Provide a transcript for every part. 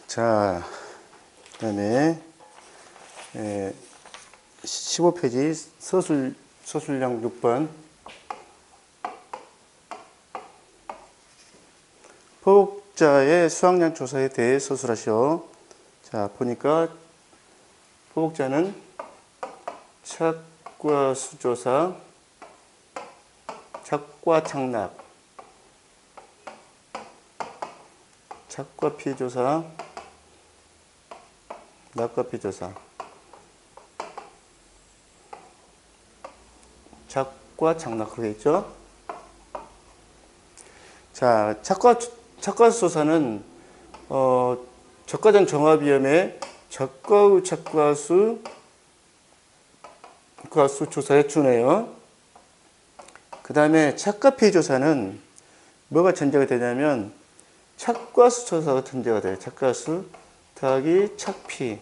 자, 그다음에 15페이지 서술량 6번. 포복자의 수확량 조사에 대해 서술하시오. 자, 보니까 포복자는 착과 수조사, 착과 착락, 착과 피조사, 낙과 피조사, 착과 착락 그렇게 있죠. 자, 착과 수조사는 적과전 정화비염의 적과의 착과수 조사에 준해요. 그 다음에 착과 피조사는 뭐가 전제가 되냐면 착과수 조사가 전제가 돼요. 착과수 더하기 착피.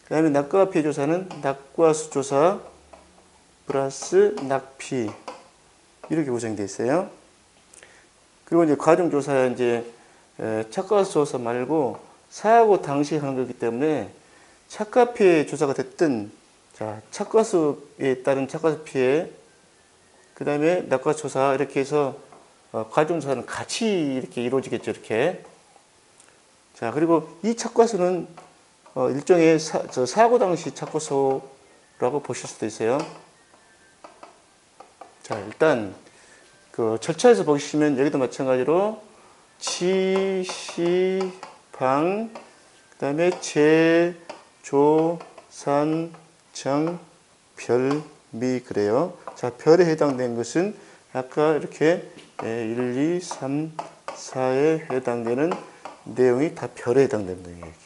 그 다음에 낙과 피조사는 낙과수 조사 플러스 낙피 이렇게 구성되어 있어요. 그리고 이제 과정조사에 이제 착과수 조사 말고 사하고 당시 하는 거기 때문에 착과 피해 조사가 됐든 자 착과수에 따른 착과수 피해 그 다음에 낙과수 조사 이렇게 해서 과정조사는 같이 이렇게 이루어지겠죠. 이렇게. 자 그리고 이 착과수는 일종의 사고 당시 착과수라고 보실 수도 있어요. 자 일단 그 절차에서 보시면 여기도 마찬가지로 지, 시, 방, 그 다음에 제, 조, 산, 정, 별, 미 그래요. 자 별에 해당된 것은 아까 이렇게 1, 2, 3, 4에 해당되는 내용이 다 별에 해당되는 내용이에요.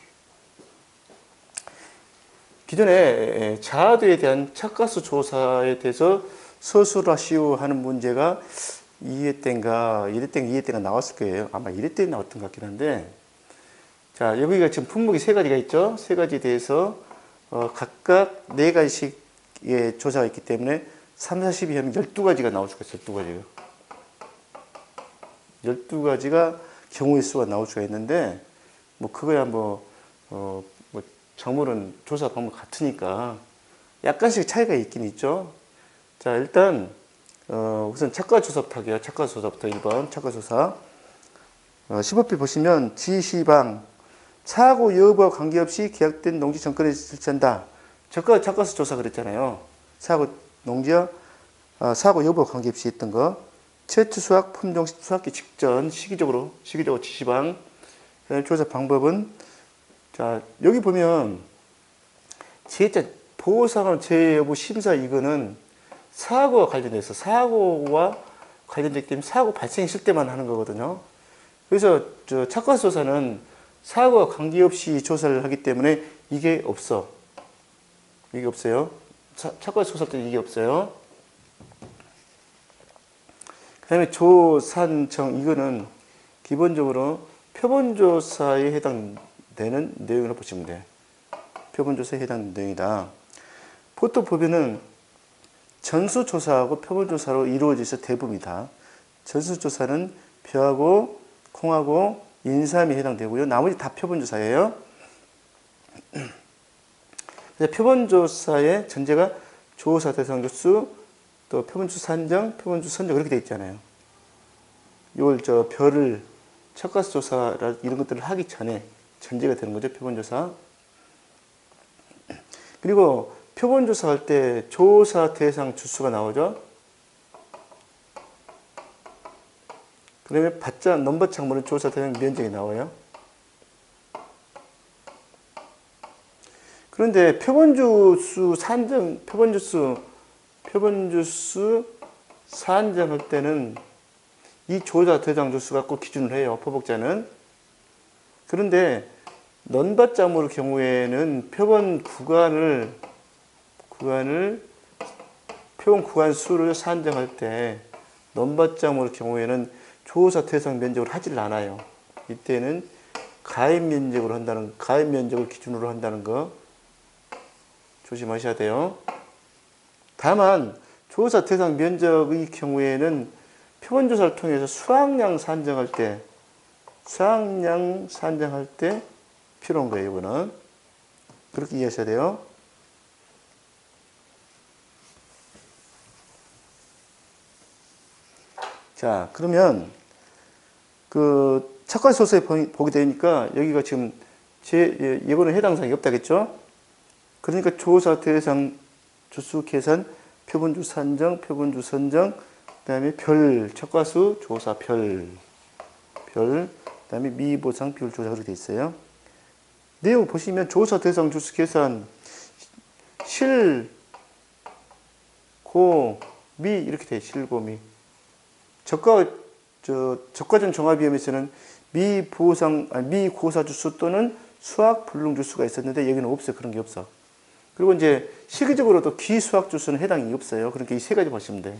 기존에 자아도에 대한 착과수 조사에 대해서 서술하시오 하는 문제가 2회 때인가 1회 때인가 2회 때가 나왔을 거예요. 아마 1회 때 나왔던 것 같긴 한데 자 여기가 지금 품목이 3가지가 있죠. 3가지에 대해서 각각 4가지씩의 조사가 있기 때문에 3, 4, 12 하면 12가지가 나올 수가 있어요. 12가지가. 12가지가 경우의 수가 나올 수가 있는데 뭐 그거야 뭐 작물은 조사 방법 같으니까 약간씩 차이가 있긴 있죠. 자 일단 우선 착과조사부터 할게요. 착과조사부터 1번 착과조사 15표 보시면 지시방 사고 여부와 관계없이 계약된 농지 정권에 설치한다. 착과수 조사 그랬잖아요. 사고 농지와 사고 여부와 관계없이 했던 거 최초 수확 품종 수확기 직전 시기적으로 지시방 조사 방법은 자 여기 보면 제자 보호사관 제외 여부 심사 이거는 사고와 관련돼서 사고와 관련되기 때문에 사고 발생했을 때만 하는 거거든요. 그래서 착과수 조사는 사고와 관계없이 조사를 하기 때문에 이게 없어. 이게 없어요. 착과수 조사 때는 이게 없어요. 그 다음에 조산정 이거는 기본적으로 표본조사에 해당되는 내용으로 보시면 돼요. 표본조사에 해당되는 내용이다. 보통 보면은 전수조사하고 표본조사로 이루어져서 대부분이다. 전수조사는 벼하고 콩하고 인삼이 해당되고요. 나머지 다 표본조사예요. 표본조사의 전제가 조사 대상 조수, 또 표본주 산정, 표본주 선정 그렇게 되어 있잖아요. 이걸 별을 착과수 조사 이런 것들을 하기 전에 전제가 되는 거죠. 표본조사. 그리고 표본조사 할 때 조사 대상 주수가 나오죠. 그러면 받자 넘버 창문은 조사 대상 면적이 나와요. 그런데 표본주수 산정, 표본주수 산정할 때는 이 조사 대상 주수가 꼭 기준을 해요. 포복자는. 그런데 넌밭작물 경우에는 표본 구간 수를 산정할 때 넌밭작물 경우에는 조사 대상 면적을 하질 않아요. 이때는 가입 면적을 기준으로 한다는 거 조심하셔야 돼요. 다만 조사 대상 면적의 경우에는 표본조사를 통해서 수확량 산정할 때 수확량 산정할 때 필요한 거예요. 이거는 그렇게 이해하셔야 돼요. 자, 그러면 그 착과소서에 보게 되니까 여기가 지금 이거는 해당 사항이 없다겠죠? 그러니까 조사 대상 주수 계산, 표본주 산정, 표본주 선정, 그다음에 별 착과수 조사 별, 그다음에 미보상 비율 조사 그렇게 돼 있어요. 내용 보시면 조사 대상 주수 계산 실, 고, 미 이렇게 돼 실고미. 적과전 종합위험에서는 미고사 주수 또는 수학 불능 주수가 있었는데 여기는 없어요. 그런 게 없어. 그리고 이제 시기적으로도 기수학 주수는 해당이 없어요. 그러니까 이 세 가지 보시면 돼.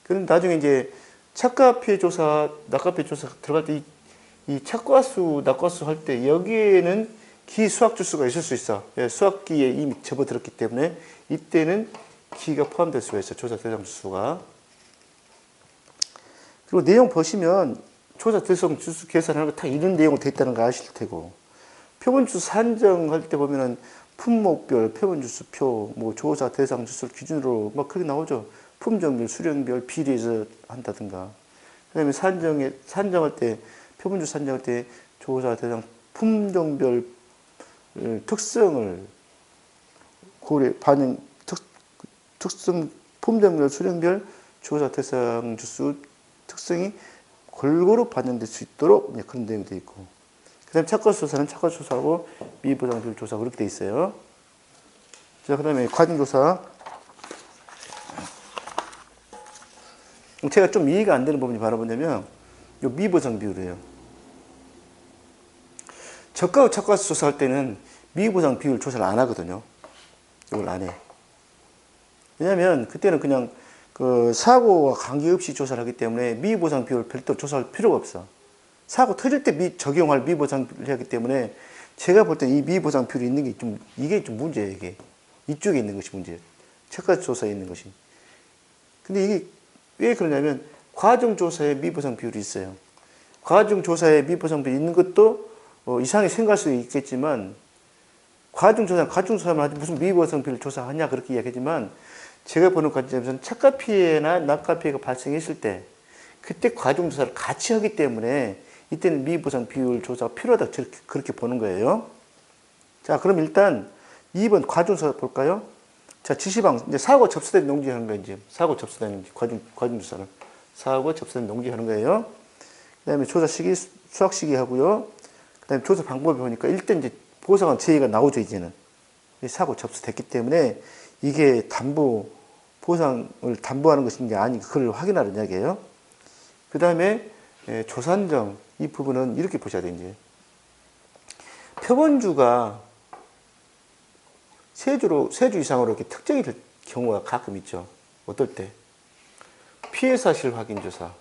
그럼 나중에 이제 착과 피해 조사, 낙과 피해 조사 들어갈 때 이 착과수, 낙과수 할 때 여기에는 기수학 주수가 있을 수 있어. 예, 수학기에 이미 접어들었기 때문에 이때는 기가 포함될 수가 있어. 조사 대상 주수가. 그리고 내용 보시면 조사 대상 주수 계산하는 거 다 이런 내용으로 돼 있다는 거 아실 테고, 표본주수 산정할 때 보면은 품목별, 표본주수표, 뭐 조사 대상 주수를 기준으로 막 그렇게 나오죠. 품종별, 수령별 비례해서 한다든가. 그다음에 산정할 때 표본주수 산정할 때 조사 대상 품종별 특성을 특성 품종별, 수령별 조사 대상 주수 특성이 골고루 반영될 수 있도록 그런 내용이 되어 있고, 그 다음에 착과조사는 착과조사하고 미보상 비율 조사 그렇게 되어 있어요. 자, 그 다음에 과정조사. 제가 좀 이해가 안 되는 부분이 바로 뭐냐면 이 미보상 비율이에요. 저가와 착과조사 할 때는 미보상 비율 조사를 안 하거든요. 이걸 안 해. 왜냐면 그때는 그냥 그 사고와 관계없이 조사를 하기 때문에 미보상 비율 별도로 조사할 필요가 없어. 사고 터질 때 적용할 미보상 비율을 하기 때문에 제가 볼 때 이 미보상 비율이 있는 게 이게 좀 문제예요. 이게 이쪽에 있는 것이 문제예요. 착과조사에 있는 것이. 근데 이게 왜 그러냐면 과정조사에 미보상 비율이 있어요. 과정조사에 미보상 비율이 있는 것도 이상하게 생각할 수 있겠지만, 과정조사만 하지 무슨 미보상 비율 조사하냐 그렇게 이야기하지만, 제가 보는 관점에서는 착과 피해나 낙과 피해가 발생했을 때 그때 과정조사를 같이 하기 때문에 이때는 미보상 비율 조사가 필요하다 그렇게 보는 거예요. 자, 그럼 일단 2번 과정조사 볼까요? 자, 지시방 이제 사고 접수된 농지하는 거예요. 이제 사고 접수된 농지 과정조사를 사고 접수된 농지하는 거예요. 그다음에 조사 시기 수학 시기 하고요. 그다음에 조사 방법이 보니까 일단 이제 보상은 제의가 나오죠. 이제는 사고 접수됐기 때문에 이게 보상을 담보하는 것인지 아닌가 그걸 확인하는 이야기예요. 그 다음에 조산정 이 부분은 이렇게 보셔야 돼요. 이제 표본주가 세 주 이상으로 이렇게 특정이 될 경우가 가끔 있죠. 어떨 때? 피해 사실 확인 조사.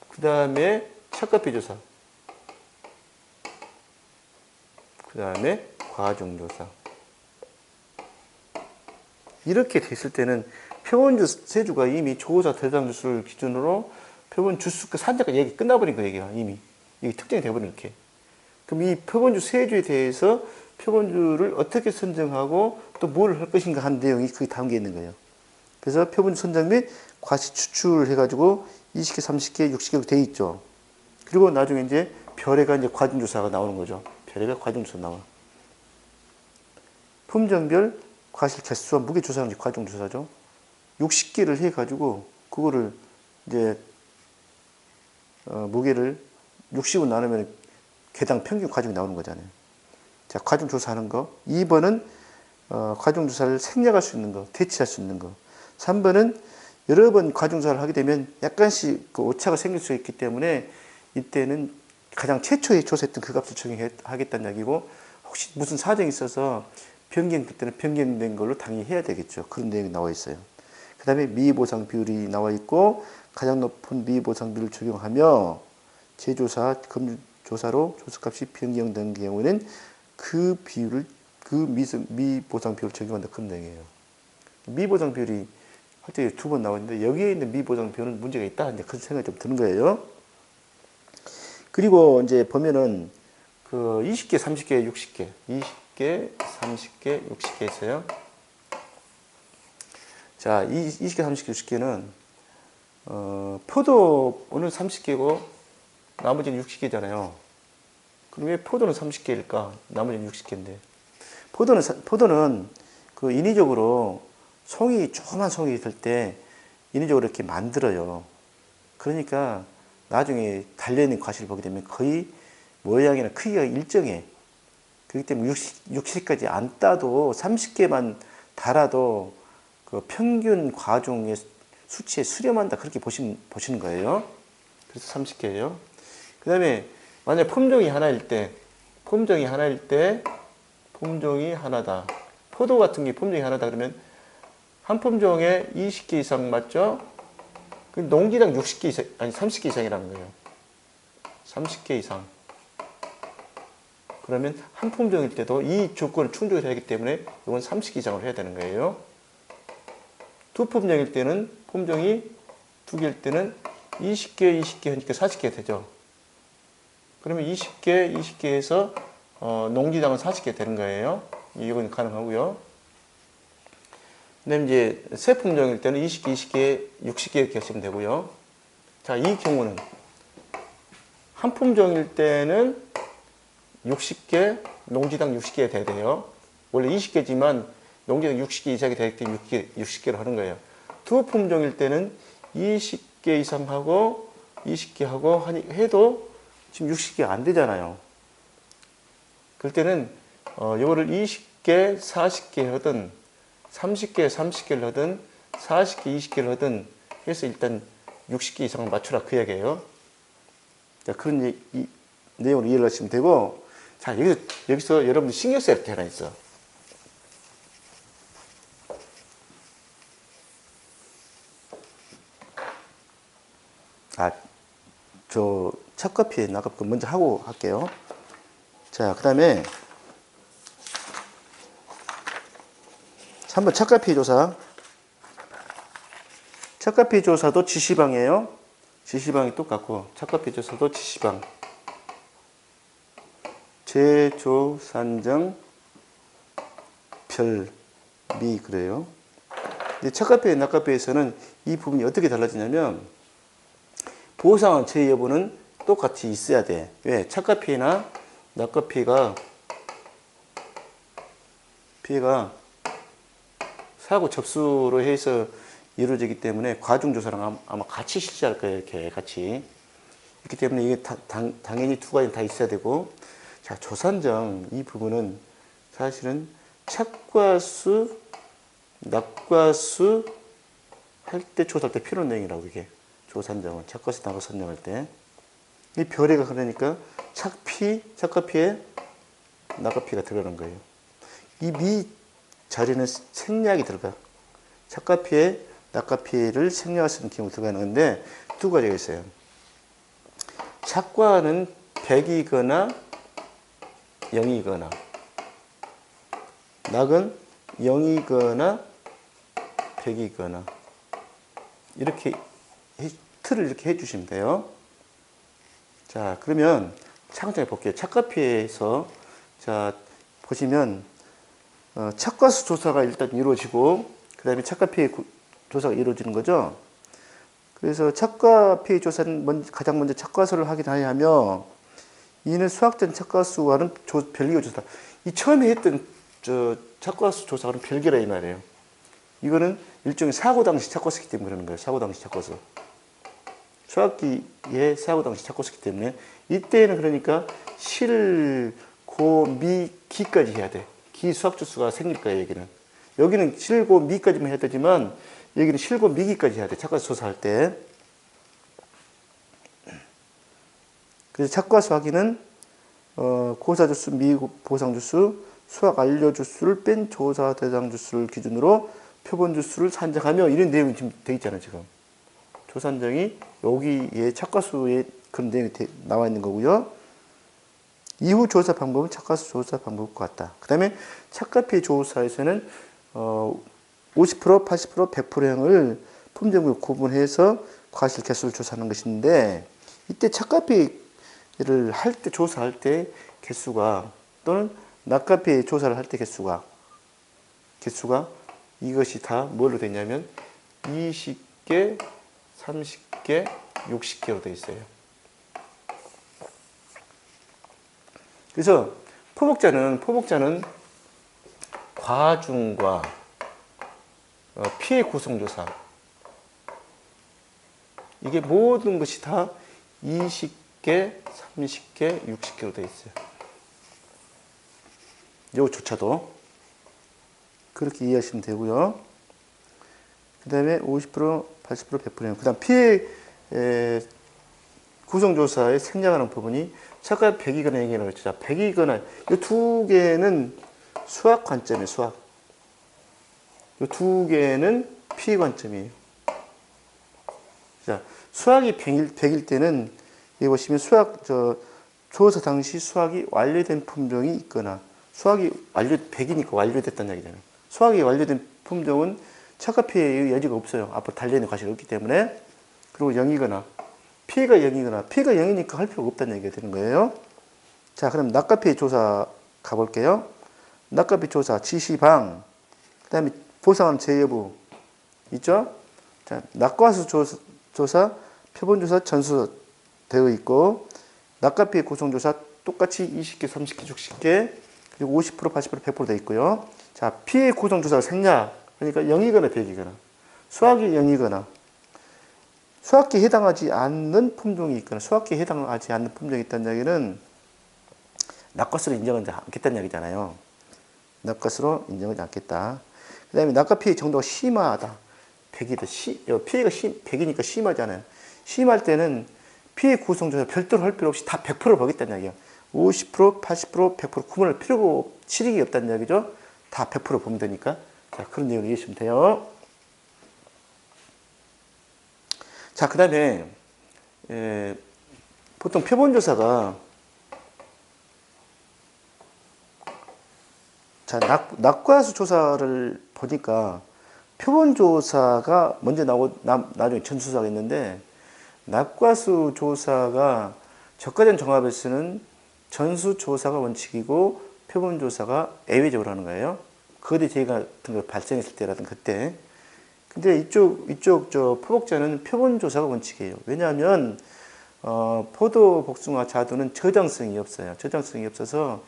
그 다음에 착과피 조사. 그 다음에 과정조사. 이렇게 됐을 때는 표본주 세주가 이미 조사 대상 주수를 기준으로 표본 주수가 산자가 얘기 끝나버린 거예요. 얘기가 이미 이게 특정이 돼버린 이렇게. 그럼 이 표본주 세주에 대해서 표본주를 어떻게 선정하고 또 뭘 할 것인가 하는 내용이 거기 담겨 있는 거예요. 그래서 표본주 선정 및 과시 추출을 해가지고 20개, 30개, 60개로 돼 있죠. 그리고 나중에 이제 별에가 이제 과정조사가 나오는 거죠. 별에가 과정조사 나와. 품종별 과실 개수와 무게 조사하는 게 과정조사죠. 60개를 해가지고 그거를 이제 무게를 60으로 나누면 개당 평균 과정이 나오는 거잖아요. 자, 과정조사하는 거. 2번은 과정조사를 생략할 수 있는 거, 대체할 수 있는 거. 3번은 여러 번 과정조사를 하게 되면 약간씩 그 오차가 생길 수 있기 때문에 이때는 가장 최초에 조사했던 그 값을 적용하겠다는 이야기고, 혹시 무슨 사정이 있어서 변경될 때는 변경된 걸로 당연히 해야 되겠죠. 그런 내용이 나와 있어요. 그 다음에 미보상 비율이 나와 있고, 가장 높은 미보상 비율을 적용하며 재조사, 검조사로 조사값이 변경된 경우에는 그 비율을, 그 미보상 비율을 적용한다. 그런 내용이에요. 미보상 비율이 확정이 2번 나오는데 여기에 있는 미보장표는 문제가 있다. 이제 그런 생각이 좀 드는 거예요. 그리고 이제 보면은 그 20개, 30개, 60개, 20개, 30개, 60개 있어요. 자, 20개, 30개, 60개는 표도는 30개고 나머지는 60개잖아요. 그럼 왜 표도는 30개일까? 나머지는 60개인데. 포도는 그 인위적으로 조그만 송이 있을 때 인위적으로 이렇게 만들어요. 그러니까 나중에 달려있는 과실을 보게 되면 거의 모양이나 크기가 일정해. 그렇기 때문에 60개까지 안 따도 30개만 달아도 그 평균 과중의 수치에 수렴한다. 그렇게 보시는 거예요. 그래서 30개예요. 그 다음에 만약 품종이 하나일 때, 품종이 하나다. 포도 같은 게 품종이 하나다 그러면 한 품종에 20개 이상 맞죠? 농기당 60개 이상, 아니 30개 이상이라는 거예요. 30개 이상. 그러면 한 품종일 때도 이 조건을 충족해야 하기 때문에 이건 30개 이상으로 해야 되는 거예요. 두 품종일 때는, 품종이 두 개일 때는 20개, 20개 하니까 40개 되죠. 그러면 20개, 20개에서 농기당은 40개 되는 거예요. 이건 가능하고요. 그 다음에 이제 세 품종일 때는 20개, 20개, 60개 이렇게 하시면 되고요. 자, 이 경우는 한 품종일 때는 60개, 농지당 60개 돼야 돼요. 원래 20개지만 농지당 60개 이상이 되기 때문에 60개로 하는 거예요. 두 품종일 때는 20개 이상 하고 20개 하고 해도 지금 60개 안 되잖아요. 그럴 때는 이거를 20개, 40개 하든 30개, 30개를 하든 40개, 20개를 하든 해서 일단 60개 이상을 맞추라 그 이야기예요. 자, 그런 내용을 이해를 하시면 되고, 자, 여기서 여러분들 신경 써야 할 게 하나 있어. 찻커피 나갑 먼저 하고 할게요. 자, 그 다음에 3번 찻커피 조사. 찻커피 조사도 지시방이에요. 지시방이 똑같고, 찻커피 조사도 지시방. 제조, 산정, 별, 미, 그래요. 근데 찻커피, 낙커피에서는 이 부분이 어떻게 달라지냐면, 보상 제의 여부는 똑같이 있어야 돼. 왜? 찻커피나 낙커피가 사고 접수로 해서 이루어지기 때문에 과중조사랑 아마 같이 실시할 거예요. 이렇게 같이. 그렇기 때문에 이게 당연히 두 가지 다 있어야 되고, 자, 조산정 이 부분은 사실은 착과수, 낙과수 할 때 조사할 때 필요한 내용이라고 이게 조산정은 착과수, 낙과수 선정할 때 이 별에가 그러니까 착커피에 낙커피가 들어가는 거예요. 이 미 자리는 생략이 들어가. 착커피에 낙커피를 생략할 수 있는 경우가 들어가는 건데 두 가지가 있어요. 착과는 100이거나 0이거나 낙은 0이거나 100이거나 이렇게 틀을 이렇게 해주시면 돼요. 자, 그러면 차근차근 볼게요. 착커피에서 자 보시면 착과수 조사가 일단 이루어지고 그 다음에 착커피 조사가 이루어지는 거죠. 그래서 착과피 조사는 가장 먼저 착과수를 확인해야 하며 이는 수학적 착과수와는 별개 조사. 이 처음에 했던 착과수 조사와는 별개라 이 말이에요. 이거는 일종의 사고 당시 착과수이기 때문에 그러는 거예요. 사고 당시 착과수. 수학기의 사고 당시 착과수이기 때문에 이때는 그러니까 실, 고, 미, 기까지 해야 돼. 기 수학주수가 생길 거예요. 여기는 실, 고, 미까지만 해야 되지만 여기는 실, 고, 미기까지 해야 돼. 착과수 조사할 때. 그래서 착과수 확인은 고사주수, 미보상주수, 수학 안료주수를 뺀 조사 대상주수를 기준으로 표본주수를 산정하며 이런 내용이 지금 되어 있잖아요. 지금 조산정이 여기에 착과수에 그런 내용이 나와 있는 거고요. 이후 조사 방법은 착과수 조사 방법과 같다. 그 다음에 착과피 조사에서는 50%, 80%, 100%형을 품종을 구분해서 과실 개수를 조사하는 것인데, 이때 착가피를 할 때, 조사할 때 개수가, 또는 낙가피 조사를 할 때 개수가 이것이 다 뭘로 되냐면 20개, 30개, 60개로 되어 있어요. 그래서 포복자는 과중과 피해 구성조사, 이게 모든 것이 다 20개, 30개, 60개로 되어 있어요. 이거조차도 그렇게 이해하시면 되고요. 그 다음에 50%, 80%, 100%. 그 다음 피해 구성조사에 생략하는 부분이 차가 100이거나 0이거나 그랬죠. 자, 100이거나 이 두 개는 수학 관점이에요. 수학. 이 두 개는 피해 관점이에요. 자, 수학이 100일 때는 여기 보시면 조사 당시 수학이 완료된 품종이 있거나, 수학이 100이니까 완료됐다는 얘기잖아요. 수학이 완료된 품종은 착각 피해의 여지가 없어요. 앞으로 달려있는 과실이 없기 때문에. 그리고 0이거나 피해가 0이거나, 피해가 0이니까 할 필요가 없다는 얘기가 되는 거예요. 자, 그럼 낙가피해 조사 가볼게요. 낙가피 조사 지시방, 그 다음에 보상하는 제여부 있죠? 자, 낙과수 조사, 표본조사 전수 되어 있고, 낙가피해 구성조사 똑같이 20개, 30개, 60개, 그리고 50%, 80%, 100% 되어 있고요. 자, 피해 구성조사 생략, 그러니까 0이거나 100이거나, 수학이 0이거나, 수학기에 해당하지 않는 품종이 있거나, 수학기에 해당하지 않는 품종이 있다는 얘기는 낙과수로 인정하지 않겠다는 얘기잖아요. 낙과수로 인정하지 않겠다. 그 다음에 낙과 피해 정도가 심하다. 100이다. 피해가 100이니까 심하잖아요. 심할 때는 피해 구성조사 별도로 할 필요 없이 다 100% 보겠다는 얘기예요. 50%, 80%, 100% 구분할 필요가 실익이 없다는 얘기죠. 다 100% 보면 되니까. 자, 그런 내용을 이해하시면 돼요. 자, 그 다음에 보통 표본조사가, 자, 낙과수 조사를 보니까 표본조사가 먼저 나오고 나중에 전수조사가 있는데, 낙과수 조사가 적과전 종합에서는 전수조사가 원칙이고 표본조사가 예외적으로 하는 거예요. 거대 재해 같은 거 발생했을 때라든 그때. 근데 이쪽 포복자는 표본조사가 원칙이에요. 왜냐하면 포도, 복숭아, 자두는 저장성이 없어요. 저장성이 없어서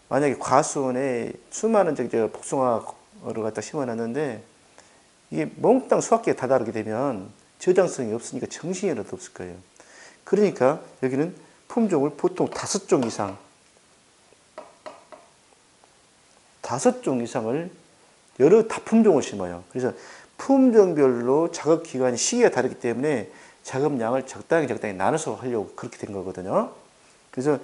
만약에 과수원에 수많은 복숭아를 갖다 심어놨는데, 이게 몽땅 수확기가 다다르게 되면 저장성이 없으니까 정신이라도 없을 거예요. 그러니까 여기는 품종을 보통 5종 이상을 여러 다품종을 심어요. 그래서 품종별로 작업 기간이 시기가 다르기 때문에 작업량을 적당히 나눠서 하려고 그렇게 된 거거든요. 그래서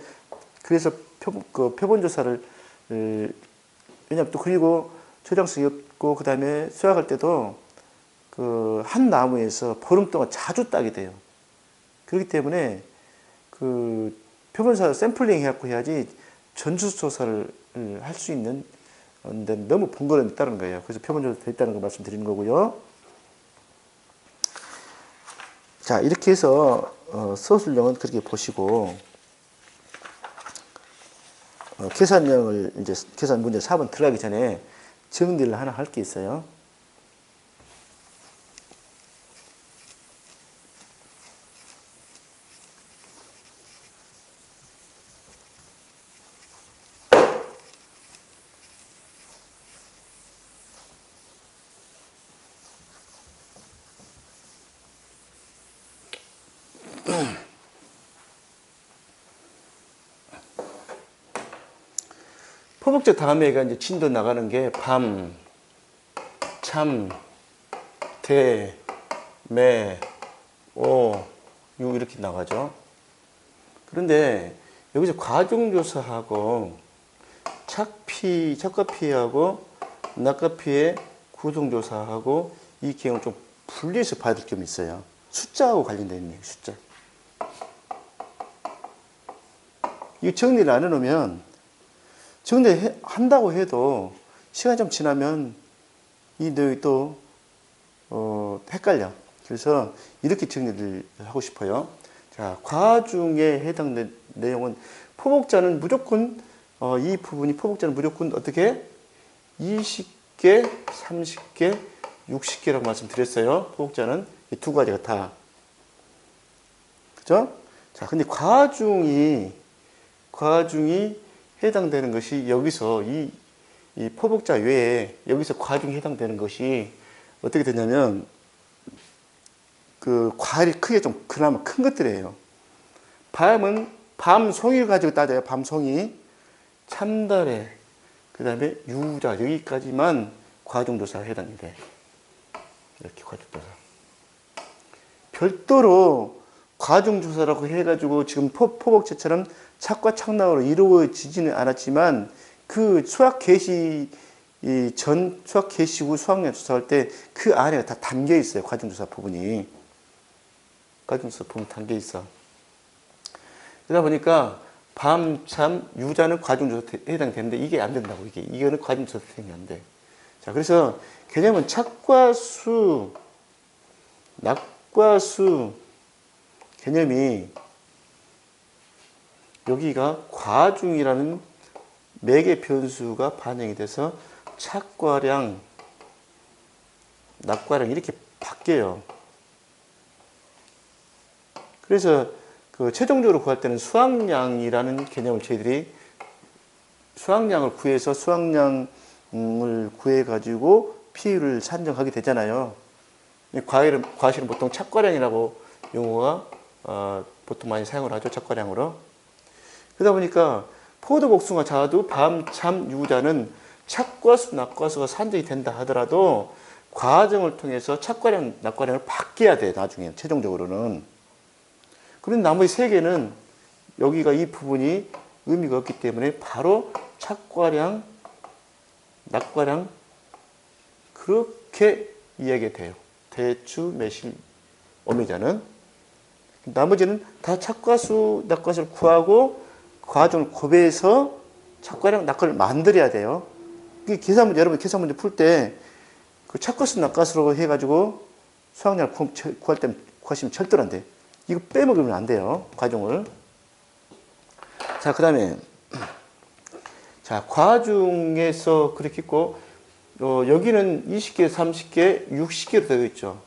표본조사를, 왜냐면 또 그리고 저장성이 없고, 그 다음에 수확할 때도 한 나무에서 보름 동안 자주 따게 돼요. 그렇기 때문에 표본조사 샘플링 해갖고 해야지 전수조사를 할 수 있는, 근데 너무 번거로움이 있다는 거예요. 그래서 표본조사 됐다는 거 말씀드리는 거고요. 자, 이렇게 해서 서술형은 그렇게 보시고, 계산형을 이제 계산 문제 4번 들어가기 전에 정리를 하나 할 게 있어요. 포복자 다음에가 이제 진도 나가는 게 밤, 참, 대, 매, 오, 유 이렇게 나가죠. 그런데 여기서 과중조사하고 착과피하고 낙과피의 구성조사하고 이 개형을 좀 분리해서 봐야 될 점이 있어요. 숫자하고 관련되어 있네요. 숫자. 이 정리를 안 해놓으면, 정리한다고 해도 시간이 좀 지나면 이 내용이 또 헷갈려. 그래서 이렇게 정리를 하고 싶어요. 자, 과중에 해당된 내용은 포복자는 무조건 이 부분이 포복자는 무조건 어떻게 20개, 30개, 60개라고 말씀드렸어요. 포복자는 이 두 가지가 다. 그죠? 자, 근데 과중이 해당되는 것이 여기서 이 포복자 외에 여기서 과중이 해당되는 것이 어떻게 되냐면 그 과일이 크게 좀 그나마 큰 것들이에요. 밤송이를 가지고 따져요. 밤송이, 참다래, 그 다음에 유자 여기까지만 과중조사에 해당이 돼. 이렇게 과중조사. 별도로 과중조사라고 해가지고 지금 포복제처럼 착과 착락으로 이루어지지는 않았지만 그 수학 개시 전 수학 개시 후 수학량 조사할 때 그 안에 다 담겨 있어요. 과중조사 부분이. 과중조사 부분 담겨 있어. 그러다 보니까 밤, 참, 유자는 과중조사 해당되는데 이게 안 된다고. 이거는 과중조사 해당이 안 돼. 자, 그래서 개념은 착과 수, 낙과 수 개념이 여기가 과중이라는 매개 변수가 반영이 돼서 착과량, 낙과량 이렇게 바뀌어요. 그래서 그 최종적으로 구할 때는 수확량이라는 개념을 저희들이 수확량을 구해서 수확량을 구해가지고 비율을 산정하게 되잖아요. 과실은 보통 착과량이라고 용어가 보통 많이 사용을 하죠. 착과량으로. 그러다 보니까 포도, 복숭아, 자두, 밤, 참, 유자는 착과수, 낙과수가 산정이 된다 하더라도 과정을 통해서 착과량, 낙과량을 바뀌어야 돼. 나중에 최종적으로는. 그런데 나머지 세 개는 여기가 이 부분이 의미가 없기 때문에 바로 착과량, 낙과량 그렇게 이야기가 돼요. 대추, 매실, 오미자는. 나머지는 다 착과수, 낙과수를 구하고 과정을 고배해서 착과량, 낙과를 만들어야 돼요. 여러분 계산 문제 풀 때 그 착과수, 낙과수로 해가지고 수학량을 구할 때 구하시면 절대로 안 돼. 이거 빼먹으면 안 돼요. 과정을. 자, 그 다음에 자, 과중에서 그렇게 있고 여기는 20개, 30개, 60개로 되어 있죠.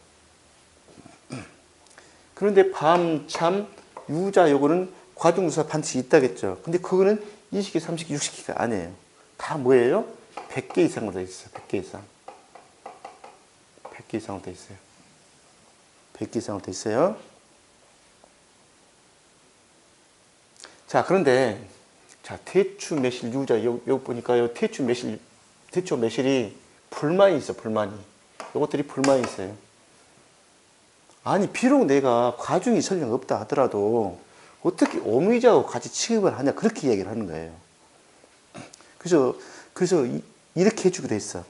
그런데 밤, 참, 유자 요거는 과중조사 반드시 있다겠죠. 근데 그거는 20개, 30개, 60개가 아니에요. 다 뭐예요? 100개 이상으로 되어 있어요. 100개 이상. 100개 이상으로 되어 있어요. 100개 이상으로 되어 있어요. 자, 그런데 자, 대추, 매실, 유자 여기 보니까요. 대추, 매실이 불만이 있어. 불만이. 요것들이 불만이 있어요. 아니, 비록 내가 과중이 설령 없다 하더라도 어떻게 오미자하고 같이 취급을 하냐 그렇게 얘기를 하는 거예요. 그래서 이렇게 해주게 돼 있어.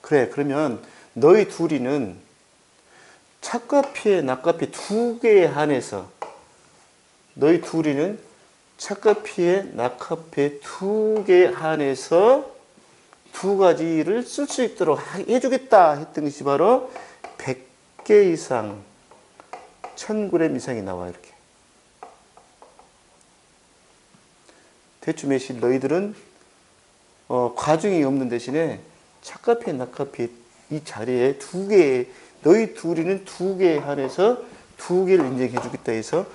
그래, 그러면 너희 둘이는 착과 피해, 낙과 피해 두 개에 한해서 너희 둘이는 착과 피해, 낙과 피해 두 개에 한해서 두 가지를 쓸 수 있도록 해주겠다 했던 것이 바로 100개 이상, 1000g 이상이 나와 이렇게. 대추, 매실 너희들은 과중이 없는 대신에 착과 피해, 낙과 피해 이 자리에 두 개, 너희 둘이는 두 개에 한해서 두 개를 인정해 주겠다 해서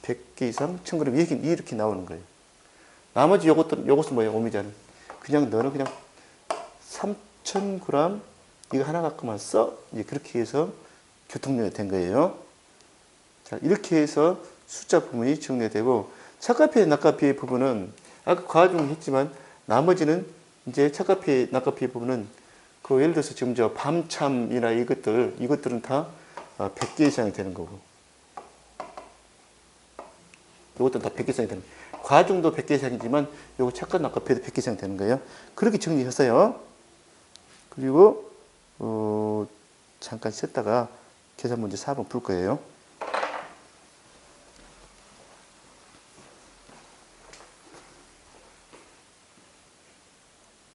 100개 이상 1000g 이렇게 나오는 거예요. 나머지 요것은 뭐예요? 오미자는. 너는 그냥 3000g 이거 하나 갖고만 써. 이제 그렇게 해서 교통량이 된 거예요. 자, 이렇게 해서 숫자 부분이 정리되고 착과피해, 낙과피해 부분은 아까 과중을 했지만 나머지는 이제 착과피해, 낙과피해 부분은 그 예를 들어서 지금 저 밤참이나 이것들은 다 100개 이상이 되는 거고. 이것도 다 100개 이상이 되는 거예요. 과중도 100개 이상이지만 요거 착과 낙과피해도 100개 이상 되는 거예요. 그렇게 정리했어요. 그리고 잠깐 쉬었다가 계산 문제 4번 풀 거예요.